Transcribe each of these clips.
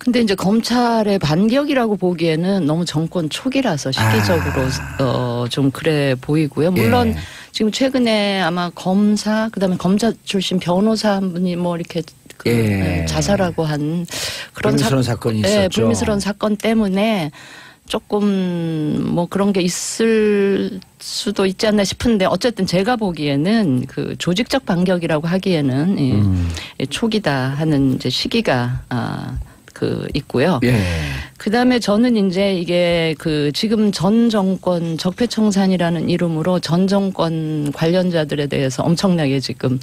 근데 이제 검찰의 반격이라고 보기에는 너무 정권 초기라서 시기적으로 좀 그래 보이고요. 물론 예. 지금 최근에 아마 검사 그다음에 검사 출신 변호사 한 분이 뭐 이렇게 예. 자살하고 한 그런 불미스러운 사건이 있었죠. 불미스러운 사건 때문에 조금 뭐 그런 게 있을 수도 있지 않나 싶은데 어쨌든 제가 보기에는 그 조직적 반격이라고 하기에는 초기다 하는 이제 시기가 있고요. 예. 그다음에 저는 이제 이게 지금 전 정권 적폐청산이라는 이름으로 전 정권 관련자들에 대해서 엄청나게 지금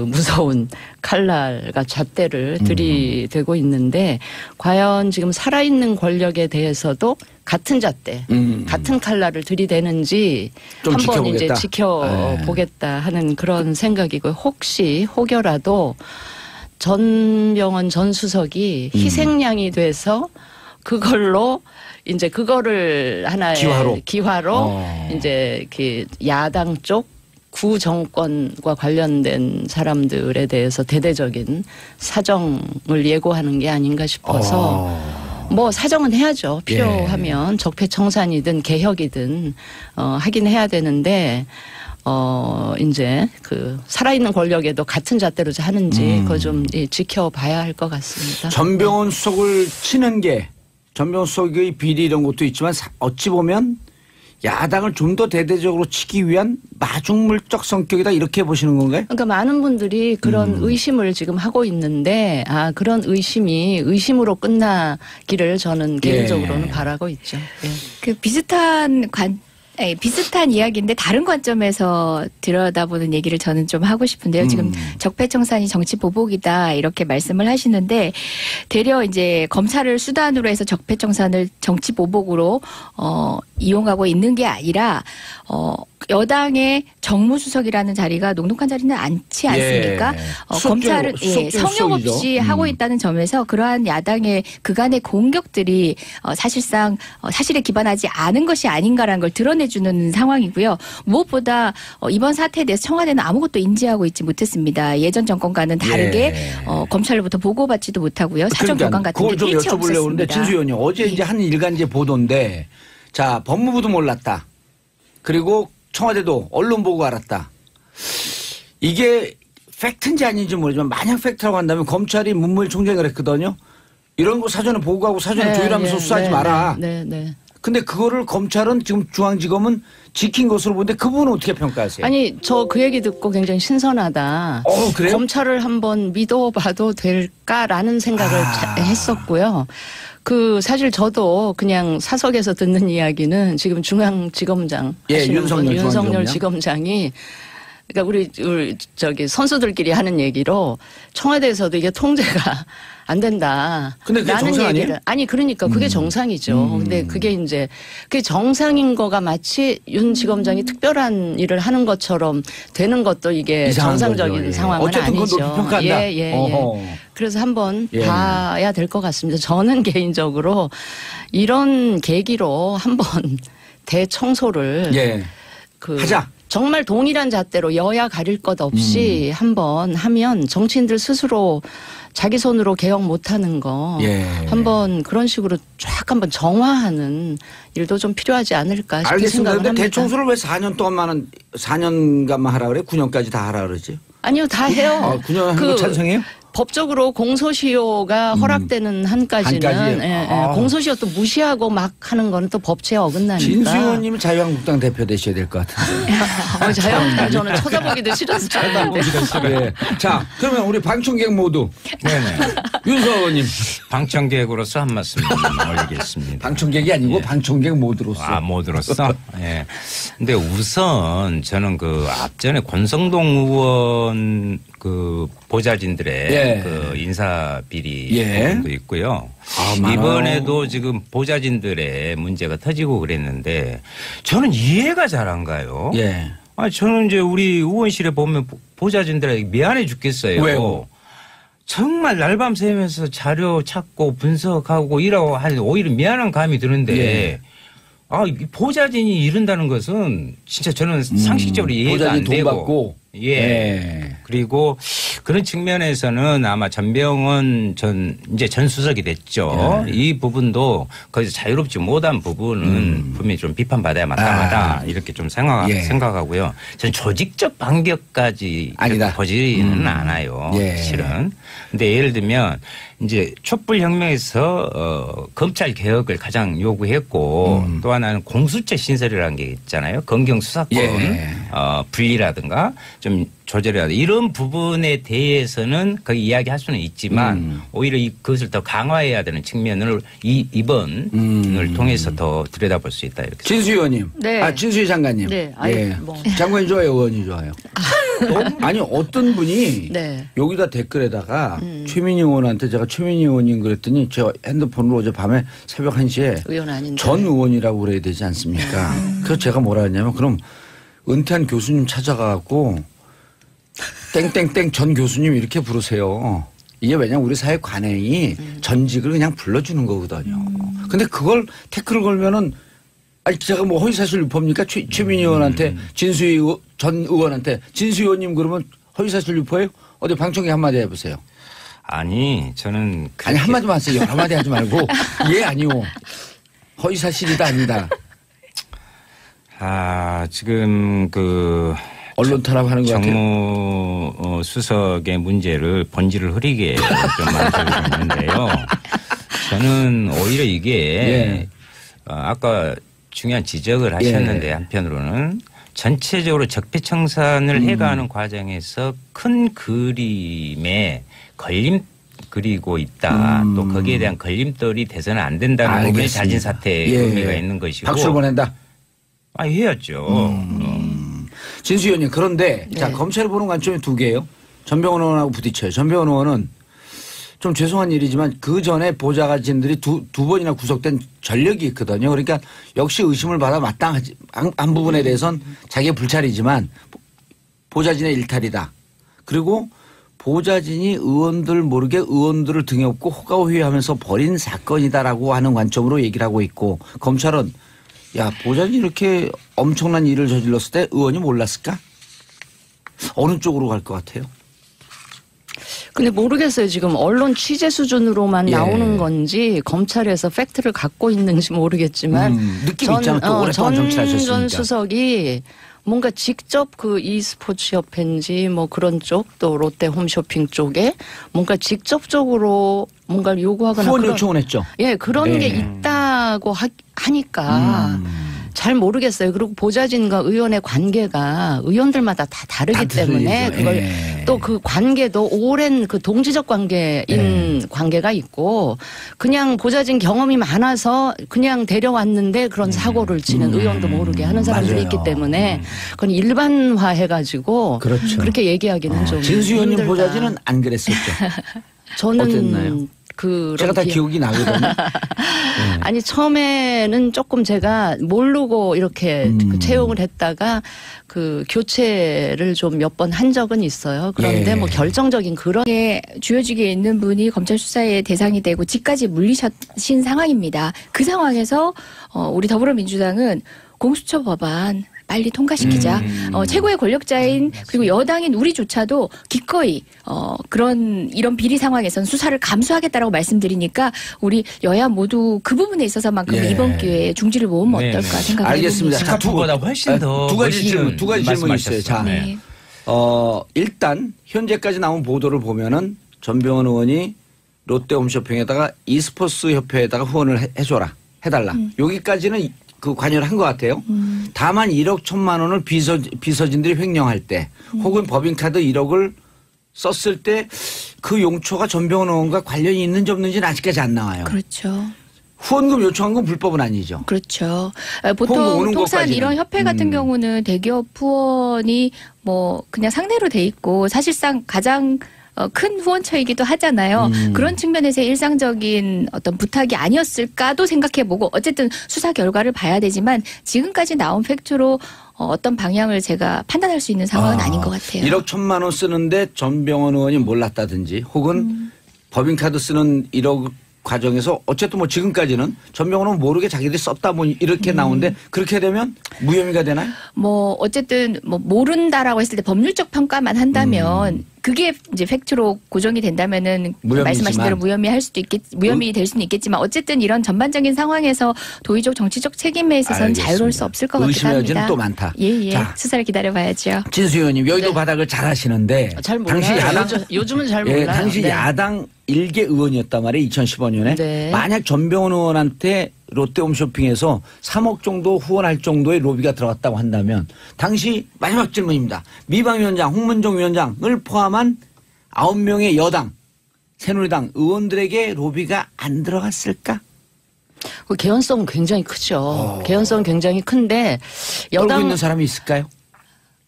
무서운 칼날과 잣대를 들이대고 있는데 과연 지금 살아있는 권력에 대해서도 같은 잣대, 같은 칼날을 들이대는지 한번 이제 지켜보겠다 하는 그런 생각이고 혹여라도 전병헌 전 수석이 희생양이 돼서 그걸로 이제 그거를 하나의 기화로 이제 야당 쪽 구정권과 관련된 사람들에 대해서 대대적인 사정을 예고하는 게 아닌가 싶어서 뭐 사정은 해야죠. 필요하면 적폐청산이든 개혁이든 하긴 해야 되는데 이제 살아있는 권력에도 같은 잣대로 하는지 그거 좀 지켜봐야 할 것 같습니다. 전병헌 수석을 치는 게 전병헌 수석의 비리 이런 것도 있지만 어찌 보면 야당을 좀 더 대대적으로 치기 위한 마중물적 성격이다 이렇게 보시는 건가요? 그러니까 많은 분들이 그런 의심을 지금 하고 있는데 그런 의심이 의심으로 끝나기를 저는 개인적으로는 바라고 있죠. 예. 비슷한 이야기인데 다른 관점에서 들여다보는 얘기를 저는 좀 하고 싶은데요. 지금 적폐청산이 정치 보복이다 이렇게 말씀을 하시는데 되려 이제 검찰을 수단으로 해서 적폐청산을 정치 보복으로 이용하고 있는 게 아니라 여당의 정무수석이라는 자리가 녹록한 자리는 않지 않습니까? 검찰을 성역 없이 하고 있다는 점에서 그러한 야당의 그간의 공격들이 사실상 사실에 기반하지 않은 것이 아닌가라는 걸 드러내주는 상황이고요. 무엇보다 이번 사태에 대해서 청와대는 아무것도 인지하고 있지 못했습니다. 예전 정권과는 다르게 검찰로부터 보고받지도 못하고요. 사정교관 같은 게 그걸 좀 여쭤보려고 하는데 진수 의원님 어제 이제 한 일간지 보도인데 자 법무부도 몰랐다. 그리고 청와대도 언론 보고 알았다. 이게 팩트인지 아닌지 모르지만 만약 팩트라고 한다면 검찰이 문무일 총장이 그랬거든요. 이런 거 사전에 보고하고 사전에 조율하면서 수사하지 마라. 근데 그거를 검찰은 지금 중앙지검은 지킨 것으로 보는데 그 부분은 어떻게 평가하세요? 아니 저 그 얘기 듣고 굉장히 신선하다. 그래요? 검찰을 한번 믿어봐도 될까라는 생각을 했었고요. 사실 저도 그냥 사석에서 듣는 이야기는 지금 중앙지검장 윤석열 지검장이 그러니까 우리 선수들끼리 하는 얘기로 청와대에서도 이게 통제가 안 된다. 근데 그게 정상 아니에요? 아니 그러니까 그게 정상이죠. 근데 그게 정상인 거가 마치 윤 지검장이 특별한 일을 하는 것처럼 되는 것도 이게 정상적인 거죠. 상황은 어쨌든 아니죠. 그건 높이 평가한다. 그래서 한번 봐야 될 것 같습니다. 저는 개인적으로 이런 계기로 한번 대청소를 하자. 정말 동일한 잣대로 여야 가릴 것 없이 한번 하면 정치인들 스스로 자기 손으로 개혁 못하는 거 한번 그런 식으로 쫙 한번 정화하는 일도 좀 필요하지 않을까 싶은 생각을 합니다. 알겠습니다. 대청소를 왜 4년 동안만 4년간만 하라 그래? 9년까지 다 하라 그러지? 아니요. 다 해요. 9년 하는 거 찬성해요? 법적으로 공소시효가 허락되는 한까지는 공소시효 또 무시하고 막 하는 거는 또 법치에 어긋나니까. 진수 의원님은 자유한국당 대표 되셔야 될 것 같은데. 자유한국당 저는 쳐다보기도 싫어서 쳐다보기도 싫어요. 자, 그러면 우리 방청객 모두. 네네. 윤석 의원님. 방청객으로서 한 말씀 올리겠습니다. 방청객이 아니고 방청객 모두로서. 모두로서? 예. 근데 우선 저는 앞전에 권성동 의원 보좌진들의 인사 비리 부분도 있고요. 이번에도 지금 보좌진들의 문제가 터지고 그랬는데 저는 이해가 잘 안 가요. 저는 이제 우리 의원실에 보면 보좌진들에게 미안해 죽겠어요. 왜요? 정말 날밤 새면서 자료 찾고 분석하고 이러고 오히려 미안한 감이 드는데 보좌진이 이른다는 것은 진짜 저는 상식적으로 이해가 안 되고. 예. 예. 그리고 그런 측면에서는 아마 전병헌 전 수석이 됐죠. 예. 이 부분도 거기서 자유롭지 못한 부분은 분명히 좀 비판받아야 마땅하다 이렇게 좀 생각하고요. 저는 조직적 반격까지 아니다. 보지는 않아요. 예. 실은. 근데 예를 들면 이제 촛불혁명에서 검찰 개혁을 가장 요구했고 또 하나는 공수처 신설이라는 게 있잖아요. 검경 수사권 예. 분리라든가 좀 조절해야 돼. 이런 부분에 대해서는 거기 이야기할 수는 있지만 오히려 그것을 더 강화해야 되는 측면을 이번을 통해서 더 들여다볼 수 있다. 이렇게. 진수 의원님. 네. 진수희 장관님. 네. 아니, 예. 뭐. 장관이 좋아요, 의원이 좋아요. 아니 어떤 분이 네. 여기다 댓글에다가 최민희 의원한테 제가 최민희 의원님 그랬더니 제가 핸드폰으로 어젯밤에 새벽 1시에 의원 아닌데. 전 의원이라고 그래야 되지 않습니까? 그래서 제가 뭐라 했냐면 그럼 은퇴한 교수님 찾아가고 땡땡땡 전 교수님 이렇게 부르세요. 이게 왜냐면 우리 사회 관행이 전직을 그냥 불러주는 거거든요. 근데 그걸 태클을 걸면은 아니 제가 뭐 허위사실 유포입니까? 최민희 의원한테 진수희 전 의원한테 진수희 의원님 그러면 허위사실 유포예요? 어디 방청객 한마디 해보세요. 아니 저는 아니 한마디만 하세요. 여러 마디 하지 말고 예 아니오. 허위사실이다 아니다. 지금 그 언론 탄압하는 것 같아요. 정무 수석의 문제를 본질을 흐리게 좀 만들고 있는데요. 저는 오히려 이게 예. 아까 중요한 지적을 하셨는데 한편으로는 전체적으로 적폐청산을 해가는 과정에서 큰 그림에 그리고 있다. 또 거기에 대한 걸림돌이 돼서는 안 된다는 부분이 자진 사퇴의 의미가 있는 것이고. 박수를 보낸다. 해야죠. 진수 의원님 그런데 네. 자 검찰을 보는 관점이 두 개예요. 전병헌 의원하고 부딪혀요. 전병헌 의원은 좀 죄송한 일이지만 그 전에 보좌관진들이 두 번이나 구속된 전력이 있거든요. 그러니까 역시 의심을 받아 마땅하지 한 부분에 대해서는 자기의 불찰이지만 보좌진의 일탈이다. 그리고 보좌진이 의원들 모르게 의원들을 등에 업고 호가호위하면서 벌인 사건이다라고 하는 관점으로 얘기를 하고 있고 검찰은 야 보좌진이 이렇게 엄청난 일을 저질렀을 때 의원이 몰랐을까? 어느 쪽으로 갈 것 같아요? 근데 모르겠어요. 지금 언론 취재 수준으로만 예. 나오는 건지 검찰에서 팩트를 갖고 있는지 모르겠지만 느낌 있잖아. 또 오랫동안 정치하셨으니까. 전 수석이 뭔가 직접 그 e스포츠 협회인지 뭐 그런 쪽 또 롯데 홈쇼핑 쪽에 뭔가 직접적으로 뭔가를 요구하거나 후원 그런, 요청을 했죠. 예, 그런 네. 게 있다고 하니까 잘 모르겠어요. 그리고 보좌진과 의원의 관계가 의원들마다 다 다르기 때문에 틀리죠. 그걸 예. 또 그 관계도 오랜 그 동지적 관계인 관계가 있고 그냥 보좌진 경험이 많아서 그냥 데려왔는데 그런 사고를 치는 의원도 모르게 하는 사람들이 맞아요. 있기 때문에 그건 일반화해가지고 그렇죠. 그렇게 얘기하기는 좀 진수 의원님 힘들다. 보좌진은 안 그랬었죠. 저는 어땠나요? 제가 다 기억이 나거든요. 아니 처음에는 조금 제가 모르고 이렇게 그 채용을 했다가 그 교체를 좀 몇 번 한 적은 있어요. 그런데 예. 뭐 결정적인 그런 에 주요직에 있는 분이 검찰 수사의 대상이 되고 직까지 물리신 상황입니다. 그 상황에서 우리 더불어민주당은 공수처 법안 빨리 통과시키자. 최고의 권력자인 그리고 여당인 우리조차도 기꺼이 이런 비리 상황에선 수사를 감수하겠다라고 말씀드리니까 우리 여야 모두 그 부분에 있어서만큼은 예. 이번 기회에 중지를 모으면 네, 어떨까 네. 생각을 알겠습니다. 해봅니다. 자, 스카프보다 훨씬 더 두 가지 멋있는 질문, 두 가지 질문이 있어요. 자, 말씀하셨어요. 네. 일단 현재까지 나온 보도를 보면은 전병헌 의원이 롯데 홈쇼핑에다가 e스포츠 협회에다가 후원을 해줘라, 해달라. 여기까지는 그 관여를 한 것 같아요. 다만 1억 1천만 원을 비서진들이 횡령할 때 혹은 법인카드 1억을 썼을 때 그 용처가 전병헌 의원과 관련이 있는지 없는지는 아직까지 안 나와요. 그렇죠. 후원금 요청한 건 불법은 아니죠. 그렇죠. 후원금 보통 오는 통상 것까지는. 이런 협회 같은 경우는 대기업 후원이 뭐 그냥 상대로 돼 있고 사실상 가장 큰 후원처이기도 하잖아요. 그런 측면에서 일상적인 어떤 부탁이 아니었을까도 생각해보고 어쨌든 수사 결과를 봐야 되지만 지금까지 나온 팩트로 어떤 방향을 제가 판단할 수 있는 상황은 아닌 것 같아요. 1억 1천만 원 쓰는데 전병헌 의원이 몰랐다든지 혹은 법인카드 쓰는 1억 과정에서 어쨌든 뭐 지금까지는 전병헌은 모르게 자기들이 썼다 뭐 이렇게 나오는데 그렇게 되면 무혐의가 되나요? 뭐 어쨌든 뭐 모른다라고 했을 때 법률적 평가만 한다면 그게 이제 팩트로 고정이 된다면은 말씀하신 대로 무혐의 될 수는 있겠지만 어쨌든 이런 전반적인 상황에서 도의적 정치적 책임에 있어서는 자유로울 수 없을 것 같기도 의심의 합니다. 여지는 또 많다. 예. 자, 수사를 기다려봐야죠. 진수 의원님 여의도 바닥을 잘 아시는데 잘 몰라요. 당시 야당 요즘은 잘 몰라요. 당시 네. 야당 일개 의원이었단 말이에요. 2015년에 네. 만약 전병헌 의원한테 롯데홈쇼핑에서 3억 정도 후원할 정도의 로비가 들어갔다고 한다면 당시 마지막 질문입니다. 미방위원장 홍문종 위원장을 포함한 9명의 여당 새누리당 의원들에게 로비가 안 들어갔을까? 그 개연성은 굉장히 크죠. 개연성은 굉장히 큰데 떨고 있는 사람이 있을까요?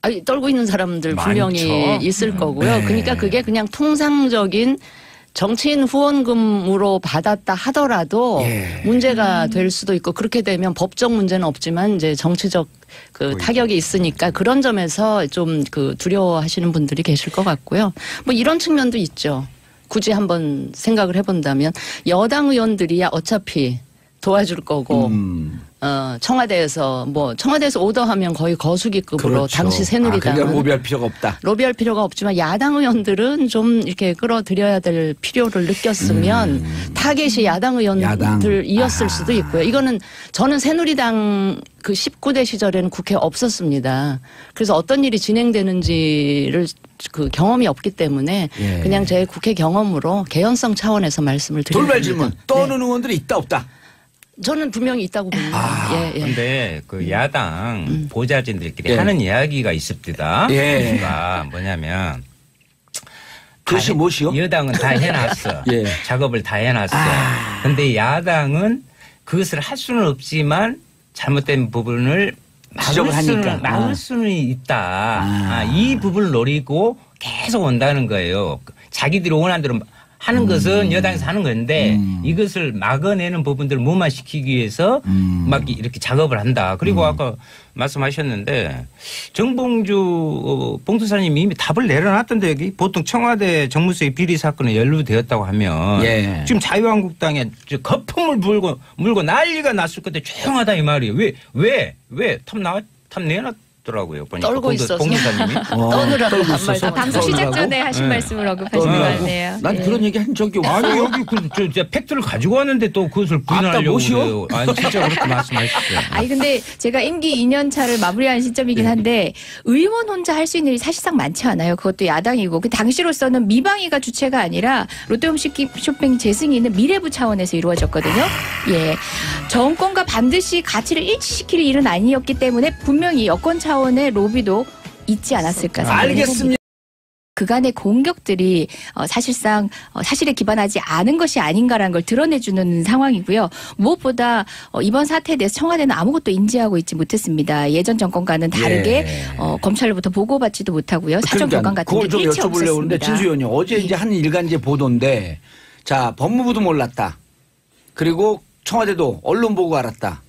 아니, 떨고 있는 사람들 분명히 많죠. 있을 거고요. 네. 그러니까 그게 그냥 통상적인 정치인 후원금으로 받았다 하더라도 예. 문제가 될 수도 있고 그렇게 되면 법적 문제는 없지만 이제 정치적 그 타격이 있으니까 그런 점에서 좀 그 두려워하시는 분들이 계실 것 같고요. 뭐 이런 측면도 있죠. 굳이 한번 생각을 해본다면 여당 의원들이야 어차피 도와줄 거고 청와대에서 오더하면 거의 거수기급으로 그렇죠. 당시 새누리당은 그러니까 로비할 필요가 없다. 로비할 필요가 없지만 야당 의원들은 좀 이렇게 끌어들여야 될 필요를 느꼈으면 타겟이 야당 의원들이었을 수도 있고요. 이거는 저는 새누리당 그 19대 시절에는 국회 없었습니다. 그래서 어떤 일이 진행되는지를 그 경험이 없기 때문에 그냥 제 국회 경험으로 개연성 차원에서 말씀을 드립니다. 돌발 질문. 떠오르는 의원들이 있다 없다? 저는 분명히 있다고 봅니다. 그런데 그 야당 보좌진들끼리 하는 이야기가 있습니다. 그러니까 뭐냐면 그것이 무엇이요? 여당은 다 해놨어. 작업을 다 해놨어. 그런데 야당은 그것을 할 수는 없지만 잘못된 부분을 막을 수는 있다. 이 부분을 노리고 계속 온다는 거예요. 자기들이 원하는 대로 하는 것은 여당에서 하는 건데 이것을 막아내는 부분들을 무마시키기 위해서 막 이렇게 작업을 한다. 그리고 아까 말씀하셨는데 정봉주 봉투사님이 이미 답을 내려놨던데 여기 보통 청와대 정무수의 비리 사건에 연루되었다고 하면 지금 자유한국당에 거품을 물고 난리가 났을 건데 조용하다 이 말이에요. 왜 탑 내놨더라고요. 보니까 떨고 있어서. 봉투사님이. 떠느라고 방송 시작 전에 하신 말씀을 언급하신 것 같네요. 난 그런 얘기 한 적이 없어. 아니 여기 저 팩트를 가지고 왔는데 또 그것을 부인하려고 그래요. 아니 진짜 그렇게 말씀하시죠. 아니 근데 제가 임기 2년 차를 마무리하는 시점이긴 한데 의원 혼자 할 수 있는 일이 사실상 많지 않아요. 그것도 야당이고 그 당시로서는 미방위가 주체가 아니라 롯데홈쇼핑 재승인은 미래부 차원에서 이루어졌거든요. 정권과 반드시 가치를 일치시킬 일은 아니었기 때문에 분명히 여권 차원의 로비도 있지 않았을까 생각합니다. 알겠습니다. 그간의 공격들이 사실상 사실에 기반하지 않은 것이 아닌가라는 걸 드러내주는 상황이고요. 무엇보다 이번 사태에 대해서 청와대는 아무것도 인지하고 있지 못했습니다. 예전 정권과는 다르게 검찰로부터 보고받지도 못하고요. 사전 교관 같은 게 그걸 좀 여쭤보려고 하는데 진수 의원님 어제 이제 한 일간지 보도인데 자 법무부도 몰랐다. 그리고 청와대도 언론 보고 알았다.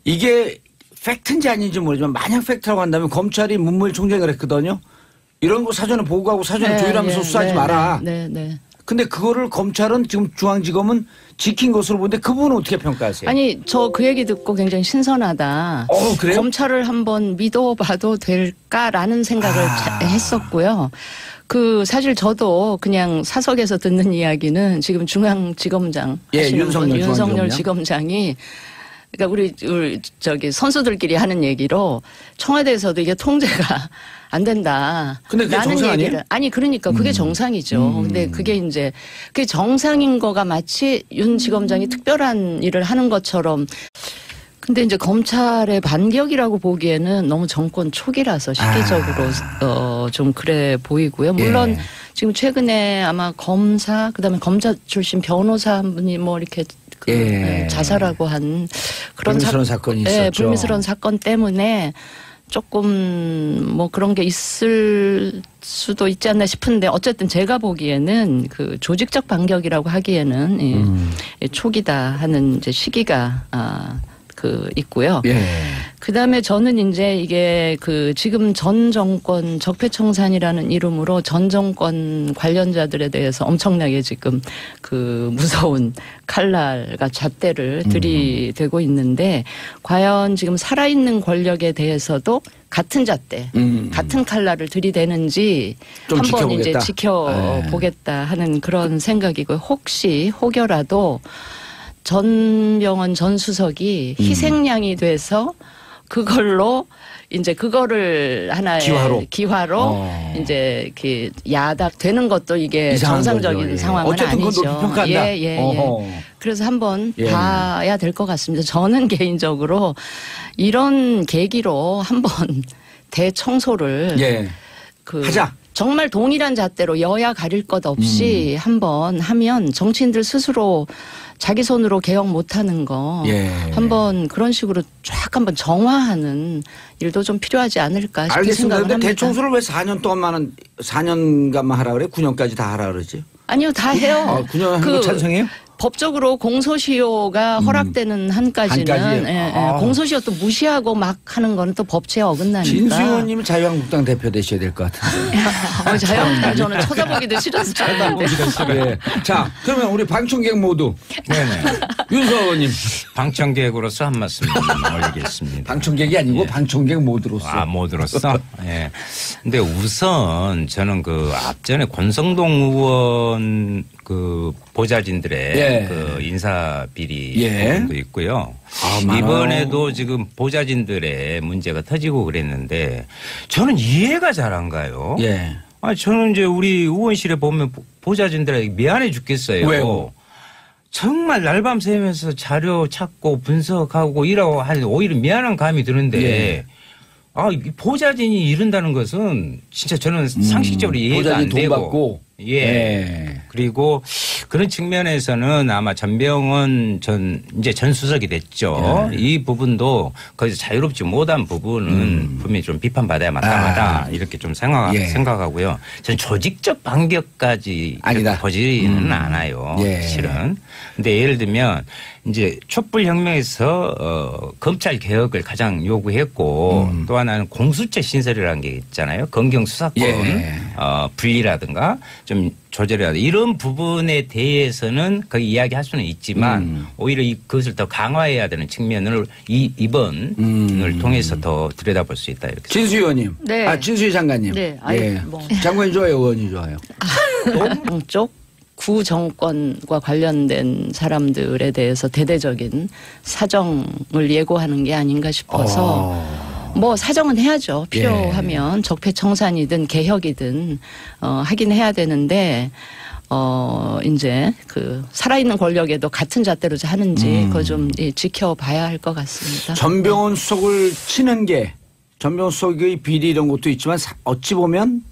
이게 팩트인지 아닌지 모르지만 만약 팩트라고 한다면 검찰이 문무일 총장이 그랬거든요. 이런 거 사전에 보고하고 사전에 조율하면서 수사하지 마라. 근데 그거를 검찰은 지금 중앙지검은 지킨 것으로 보는데 그 부분은 어떻게 평가하세요? 아니 저 그 얘기 듣고 굉장히 신선하다. 그래요? 검찰을 한번 믿어봐도 될까라는 생각을 했었고요. 그 사실 저도 그냥 사석에서 듣는 이야기는 지금 중앙지검장 하시는 윤석열 지검장이 그러니까 우리 저기 선수들끼리 하는 얘기로 청와대에서도 이게 통제가 안 된다. 근데 그게 정상 아니에요? 아니 그러니까 그게 정상이죠. 근데 그게 이제 그게 정상인 거가 마치 윤 지검장이 특별한 일을 하는 것처럼. 근데 이제 검찰의 반격이라고 보기에는 너무 정권 초기라서 시기적으로 좀 그래 보이고요. 물론 지금 최근에 아마 검사 그다음에 검사 출신 변호사 한 분이 뭐 이렇게 자살하고 한 그런 불미스러운 사건이 있었죠. 불미스러운 사건 때문에 조금 뭐 그런 게 있을 수도 있지 않나 싶은데 어쨌든 제가 보기에는 그 조직적 반격이라고 하기에는 초기다 하는 이제 시기가 그 있고요. 예. 그다음에 저는 이제 이게 그 지금 전 정권 적폐청산이라는 이름으로 전 정권 관련자들에 대해서 엄청나게 지금 그 무서운 칼날과 잣대를 들이대고 있는데 과연 지금 살아있는 권력에 대해서도 같은 잣대, 같은 칼날을 들이대는지 좀 한번 이제 지켜보겠다. 지켜보겠다 하는 그런 생각이고 혹여라도 전병헌 전 수석이 희생양이 돼서 그걸로 이제 그거를 하나의 기화로 이제 그 야당 되는 것도 이게 정상적인 거죠. 예. 상황은 어쨌든 아니죠. 그건 높이 평가한다. 예. 그래서 한번 예. 봐야 될 것 같습니다. 저는 개인적으로 이런 계기로 한번 대청소를 예. 그 하자. 정말 동일한 잣대로 여야 가릴 것 없이 한번 하면 정치인들 스스로 자기 손으로 개혁 못하는 거 예. 한번 그런 식으로 쫙 한번 정화하는 일도 좀 필요하지 않을까 싶은 알겠습니다. 생각을 근데 합니다. 대청소를 왜 4년 동안만은 4년간만 하라 그래? 9년까지 다 하라 그러지? 아니요, 다 해요. 9년 한거 찬성해요? 법적으로 공소시효가 허락되는 한까지는 한까지요? 아. 공소시효 또 무시하고 막 하는 거는 또 법치에 어긋나니까. 진수 의원님은 자유한국당 대표 되셔야 될 것 같은데. 자유한국당 저는 쳐다보기도 싫어서 예. 자, 그러면 우리 방청객 모두 네네. 윤석 의원님. 방청객으로서 한 말씀 올리겠습니다. 방청객이 아니고 방청객 모두로서. 아, 모두로서? 예. 근데 우선 저는 그 앞전에 권성동 의원 그 보좌진들의 예. 그 인사 비리 예. 부분도 있고요. 많아요. 이번에도 지금 보좌진들의 문제가 터지고 그랬는데 저는 이해가 잘 안 가요. 예. 아, 저는 이제 우리 의원실에 보면 보좌진들에게 미안해 죽겠어요. 왜요? 정말 날밤 새면서 자료 찾고 분석하고 일하고 하는데 오히려 미안한 감이 드는데 예. 아, 이 보좌진이 이른다는 것은 진짜 저는 상식적으로 이해가 안 보좌진 돈 되고. 받고. 예. 예. 그리고 그런 측면에서는 아마 전병헌 전 수석이 됐죠. 예. 이 부분도 거기서 자유롭지 못한 부분은 분명히 좀 비판받아야 마땅하다. 이렇게 좀 예. 생각하고요. 전 조직적 반격까지 아니다. 보지는 않아요. 예. 실은. 근데 예를 들면 이제 촛불혁명에서 검찰 개혁을 가장 요구했고 또 하나는 공수처 신설이라는 게 있잖아요. 검경 수사권 예. 분리라든가 좀 조절해야 돼. 이런 부분에 대해서는 거기 이야기할 수는 있지만 오히려 그것을 더 강화해야 되는 측면을 이번을 통해서 더 들여다볼 수 있다 이렇게. 진수 의원님. 네. 아, 진수희 장관님. 네. 아니, 예. 뭐. 장관이 좋아요, 의원이 좋아요. 쪽 구 정권과 관련된 사람들에 대해서 대대적인 사정을 예고하는 게 아닌가 싶어서 뭐 사정은 해야죠. 필요하면 적폐청산이든 개혁이든 하긴 해야 되는데 이제 그 살아있는 권력에도 같은 잣대로 하는지 그거 좀 지켜봐야 할 것 같습니다. 전병헌 수석을 치는 게 전병헌 수석의 비리 이런 것도 있지만 어찌 보면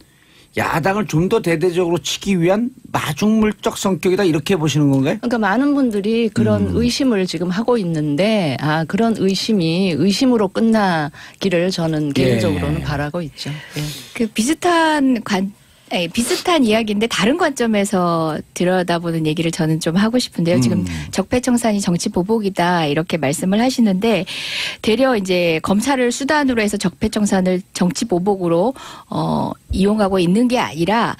야당을 좀 더 대대적으로 치기 위한 마중물적 성격이다 이렇게 보시는 건가요? 그러니까 많은 분들이 그런 의심을 지금 하고 있는데 그런 의심이 의심으로 끝나기를 저는 개인적으로는 바라고 있죠. 예. 그 비슷한 이야기인데 다른 관점에서 들여다보는 얘기를 저는 좀 하고 싶은데요. 지금 적폐청산이 정치 보복이다 이렇게 말씀을 하시는데 되려 이제 검찰을 수단으로 해서 적폐청산을 정치 보복으로 이용하고 있는 게 아니라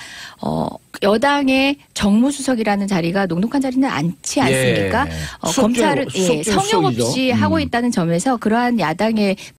여당의 정무수석이라는 자리가 녹록한 자리는 않지 않습니까? 예. 검찰은 수석적 성역 없이 수석이죠. 하고 있다는 점에서 그러한 야당의